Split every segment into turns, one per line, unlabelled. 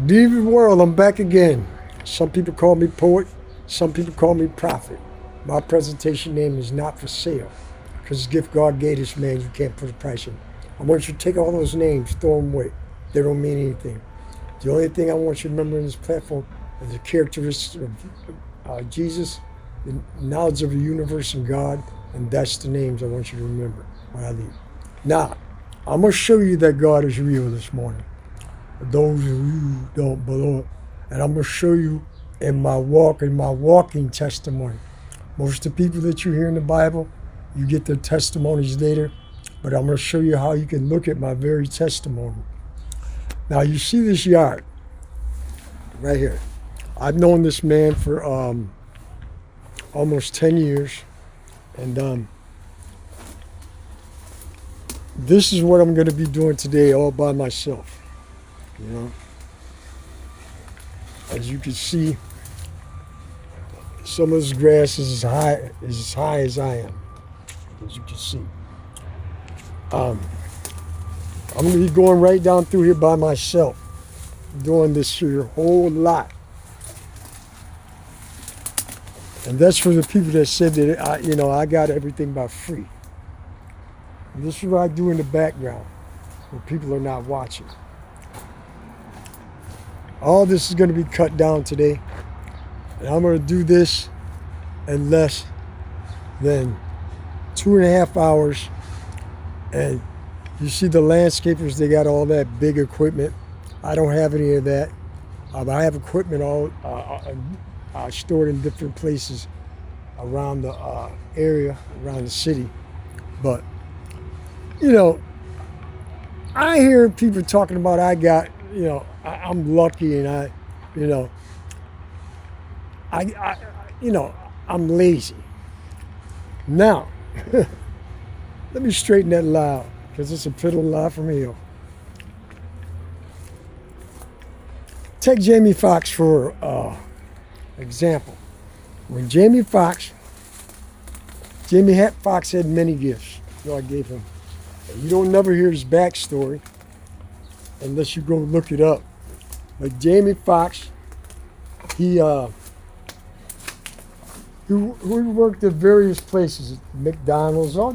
David World, I'm back again. Some people call me poet, some people call me prophet. My presentation name is not for sale, because the gift God gave this man, you can't put a price on. I want you to take all those names, throw them away. They don't mean anything. The only thing I want you to remember in this platform is the characteristics of Jesus, the knowledge of the universe and God, and that's the names I want you to remember when I leave. Now, I'm going to show you that God is real this morning. Those of you who don't believe, and I'm going to show you in my walking testimony. Most of the people that you hear in the Bible, you get their testimonies later, but I'm going to show you how you can look at my very testimony. Now, you see this yard right here. I've known this man for almost 10 years, and this is what I'm going to be doing today all by myself. You know, as you can see, some of this grass is as high as I am, as you can see. I'm going to be going right down through here by myself, doing this here whole lot. And that's for the people that said that I got everything by free. And this is what I do in the background when people are not watching. All this is going to be cut down today, and I'm going to do this in less than 2.5 hours. And you see the landscapers, they got all that big equipment. I don't have any of that. I have equipment all stored in different places around the area, around the city. But, I hear people talking about I'm lucky and I'm lazy. Now, let me straighten that lie out, because it's a piddling lie from hell. Take Jamie Foxx for example. When Jamie Foxx had many gifts God gave him. You don't never hear his backstory unless you go look it up. But Jamie Foxx, he worked at various places, McDonald's, I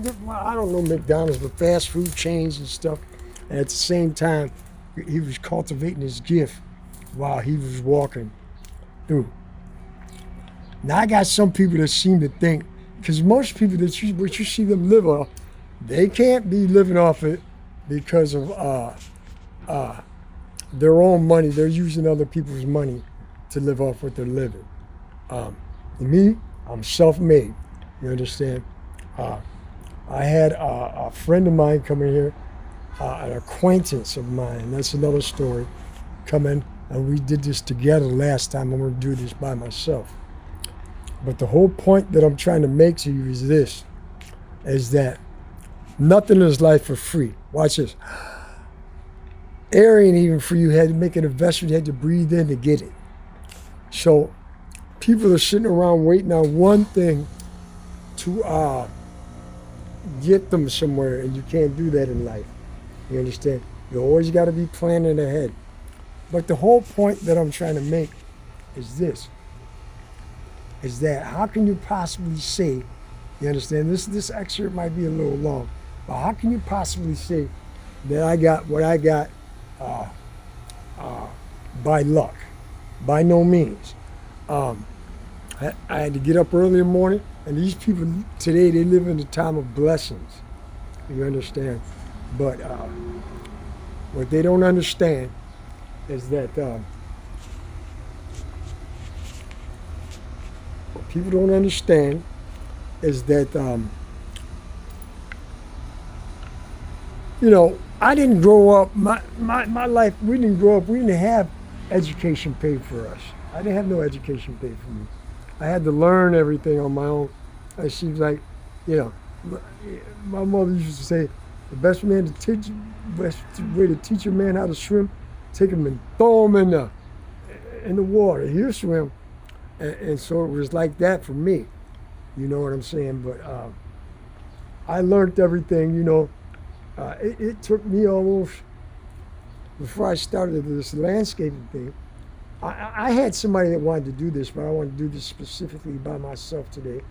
don't know McDonald's, but fast food chains and stuff. And at the same time, he was cultivating his gift while he was walking through. Now I got some people that seem to think, because most people what you see them live off, they can't be living off it because of their own money. They're using other people's money to live off what they're living. Me, I'm self-made. You understand? I had a friend of mine come in here, an acquaintance of mine. That's another story. Come in, and we did this together last time. I'm going to do this by myself. But the whole point that I'm trying to make to you is this: is that nothing is life for free. Watch this. Air ain't even free. You had to make an investment. You had to breathe in to get it. So people are sitting around waiting on one thing to get them somewhere, and you can't do that in life. You understand? You always got to be planning ahead. But the whole point that I'm trying to make is this: is that how can you possibly say, you understand, this excerpt might be a little long, but how can you possibly say that I got what I got by luck? By no means. I had to get up early in the morning, and these people today, they live in a time of blessings. You understand? But what they don't understand is that what people don't understand is that I didn't grow up, my life, we didn't grow up, we didn't have education paid for us. I didn't have no education paid for me. I had to learn everything on my own. It seems like, my mother used to say, the best way to teach a man how to swim, take him and throw him in the water. He'll swim. And so it was like that for me. You know what I'm saying? But I learned everything, It took me almost before I started this landscaping thing, I had somebody that wanted to do this, but I want to do this specifically by myself today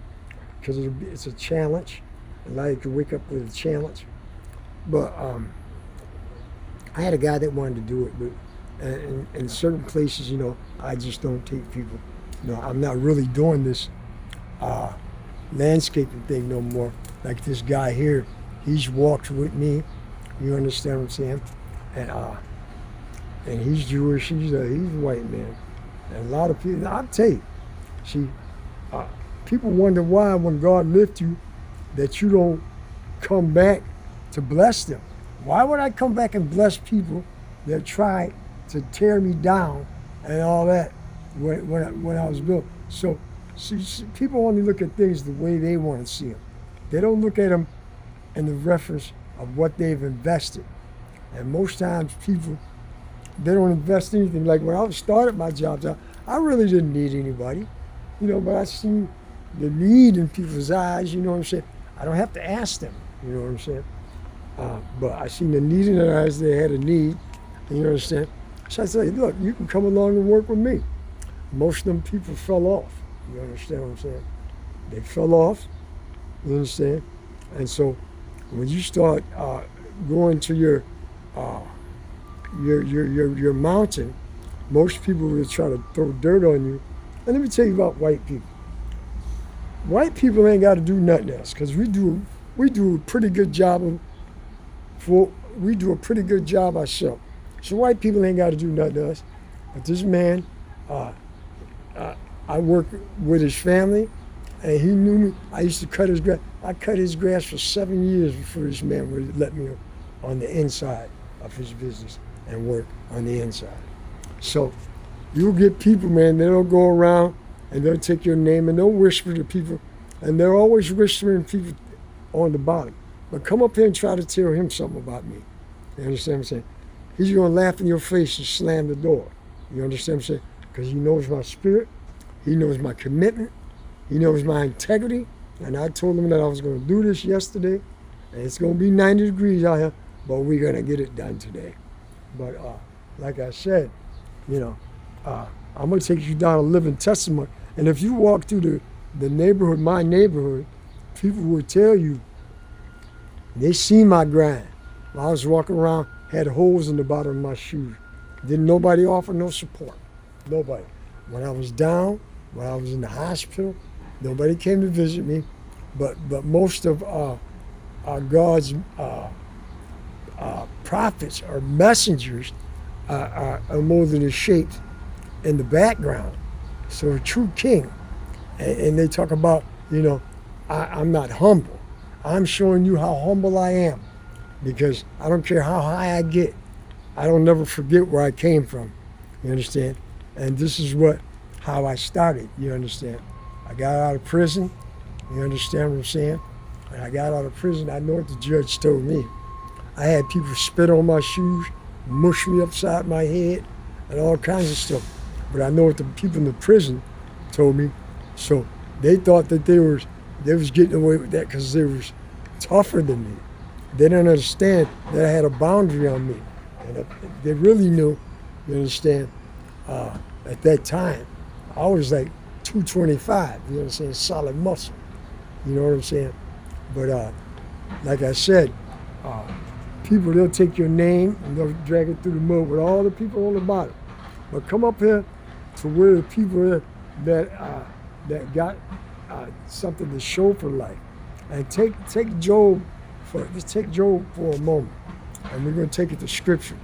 because it's a challenge. A lot of you can wake up with a challenge. But I had a guy that wanted to do it, but in certain places, I just don't take people. I'm not really doing this landscaping thing no more. Like this guy here, he's walked with me. You understand what I'm saying? And he's Jewish. He's a white man. And a lot of people, I'll tell you, see, people wonder why when God lifts you that you don't come back to bless them. Why would I come back and bless people that tried to tear me down and all that when I was built? So see, people only look at things the way they want to see them. They don't look at them in the reference of what they've invested. And most times people, they don't invest anything. Like when I started my jobs, I really didn't need anybody, but I seen the need in people's eyes, you know what I'm saying? I don't have to ask them, you know what I'm saying? But I seen the need in their eyes, they had a need, you understand? So I said, look, you can come along and work with me. Most of them people fell off, you understand what I'm saying? They fell off, you understand? And so when you start going to your mountain, most people will try to throw dirt on you. And let me tell you about white people. White people ain't got to do nothing else because we do a pretty good job ourselves. So white people ain't got to do nothing else. But this man, I worked with his family, and he knew me. I used to cut his grass. I cut his grass for 7 years before this man would let me on the inside of his business and work on the inside. So you'll get people, man, they'll go around and they'll take your name and they'll whisper to people, and they're always whispering people on the bottom. But come up here and try to tell him something about me. You understand what I'm saying? He's going to laugh in your face and slam the door. You understand what I'm saying? Because he knows my spirit, he knows my commitment, he knows my integrity. And I told him that I was going to do this yesterday, and it's going to be 90 degrees out here, but we're going to get it done today. But like I said, I'm going to take you down a living testimony. And if you walk through the neighborhood, my neighborhood, people will tell you they see my grind. While I was walking around, had holes in the bottom of my shoes. Didn't nobody offer no support. Nobody. When I was down, when I was in the hospital, nobody came to visit me. But most of God's prophets or messengers are molded and shaped in the background. So a true king. And they talk about, I'm not humble. I'm showing you how humble I am, because I don't care how high I get. I don't never forget where I came from. You understand? And this is how I started. You understand? I got out of prison. You understand what I'm saying? When I got out of prison, I know what the judge told me. I had people spit on my shoes, mush me upside my head, and all kinds of stuff. But I know what the people in the prison told me. So they thought that they was getting away with that because they was tougher than me. They didn't understand that I had a boundary on me. And they really knew, you understand, at that time, I was like 225, you know what I'm saying, solid muscle. You know what I'm saying? But like I said, people, they'll take your name and they'll drag it through the mud with all the people on the bottom. But come up here to where the people that got something to show for life. And take Job for a moment. And we're going to take it to Scripture.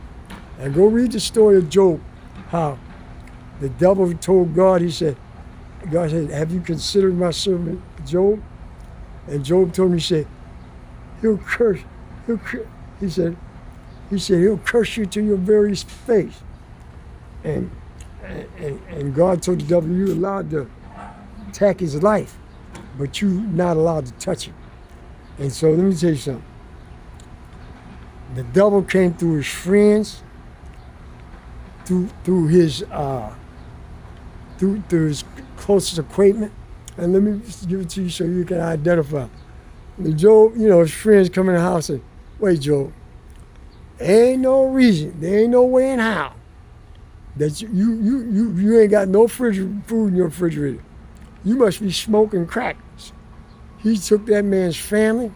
And go read the story of Job, how the devil told God, God said, have you considered my servant Job? And Job told me, he said, he'll curse you to your very face. And God told the devil, you're allowed to attack his life, but you're not allowed to touch him. And so let me tell you something. The devil came through his friends, through his closest acquaintance. And let me just give it to you so you can identify. And Job, his friends come in the house and, wait, Job, Ain't no reason. There ain't no way in how that you ain't got no food in your refrigerator. You must be smoking crack. He took that man's family,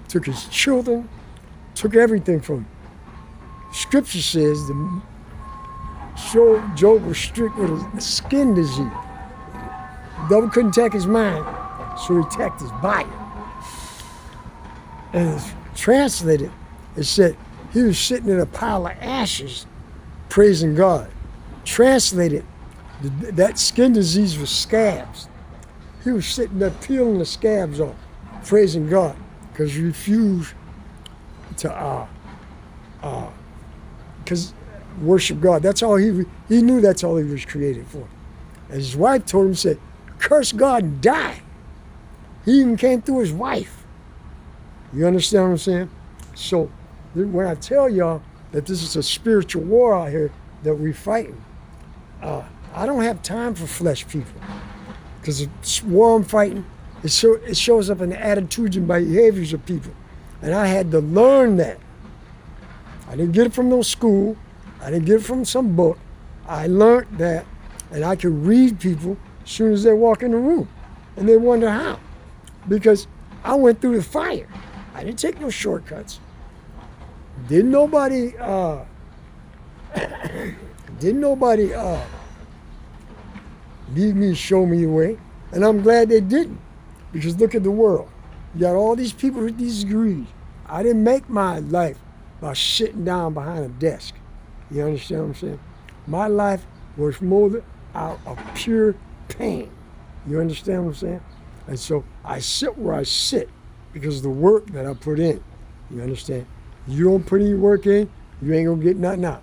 took his children, took everything from him. Scripture says Job was stricken with a skin disease. The devil couldn't take his mind, so he attacked his body. And it's translated, it said he was sitting in a pile of ashes praising God. Translated, that skin disease was scabs. He was sitting there peeling the scabs off, praising God, because he refused to worship God. That's all he knew. That's all he was created for. And his wife told him, said, "Curse God and die." He even came through his wife. You understand what I'm saying? So when I tell y'all that this is a spiritual war out here that we're fighting, I don't have time for flesh people, because the war I'm fighting, it shows up in the attitudes and behaviors of people. And I had to learn that. I didn't get it from no school. I didn't get it from some book. I learned that, and I could read people as soon as they walk in the room. And they wonder how. Because I went through the fire. I didn't take no shortcuts. Didn't nobody lead me, show me the way. And I'm glad they didn't. Because look at the world. You got all these people with these degrees. I didn't make my life by sitting down behind a desk. You understand what I'm saying? My life was molded out of pure pain. You understand what I'm saying? And so I sit where I sit because of the work that I put in. You understand? You don't put any work in, you ain't gonna get nothing out.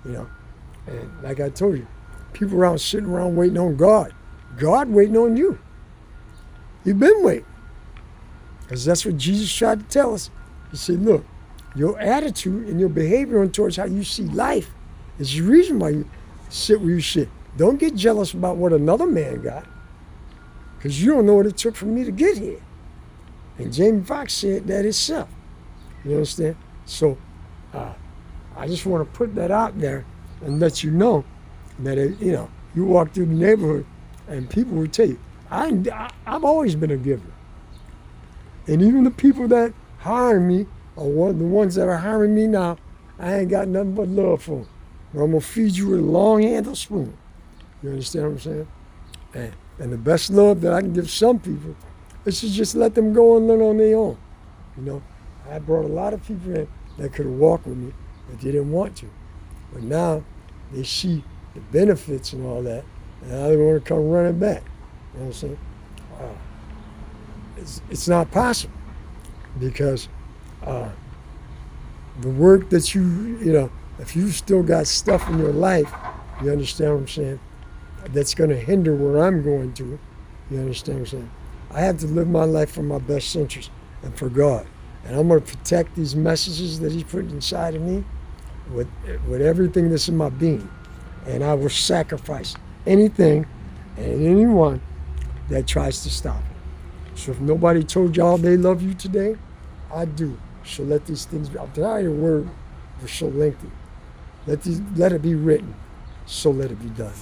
You know? And like I told you, people around sitting around waiting on God. God waiting on you. You've been waiting. Because that's what Jesus tried to tell us. He said, look, your attitude and your behavior towards how you see life is the reason why you sit where you sit. Don't get jealous about what another man got, because you don't know what it took for me to get here. And Jamie Foxx said that himself. You understand? So I just want to put that out there and let you know that, you walk through the neighborhood and people will tell you, I've always been a giver. And even the people that hire me, or the ones that are hiring me now, I ain't got nothing but love for them. But I'm going to feed you with a long-handled spoon. You understand what I'm saying? And the best love that I can give some people is to just let them go and learn on their own. You know, I brought a lot of people in that could have walked with me, but they didn't want to. But now they see the benefits and all that, and now they want to come running back. You know what I'm saying? It's not possible, because the work that if you still got stuff in your life, you understand what I'm saying, that's going to hinder where I'm going to. You understand what I'm saying? I have to live my life for my best interest and for God. And I'm going to protect these messages that He's put inside of me with everything that's in my being. And I will sacrifice anything and anyone that tries to stop it. So if nobody told y'all they love you today, I do. So let these things be. I'm tired of your word was so lengthy. Let it be written. So let it be done.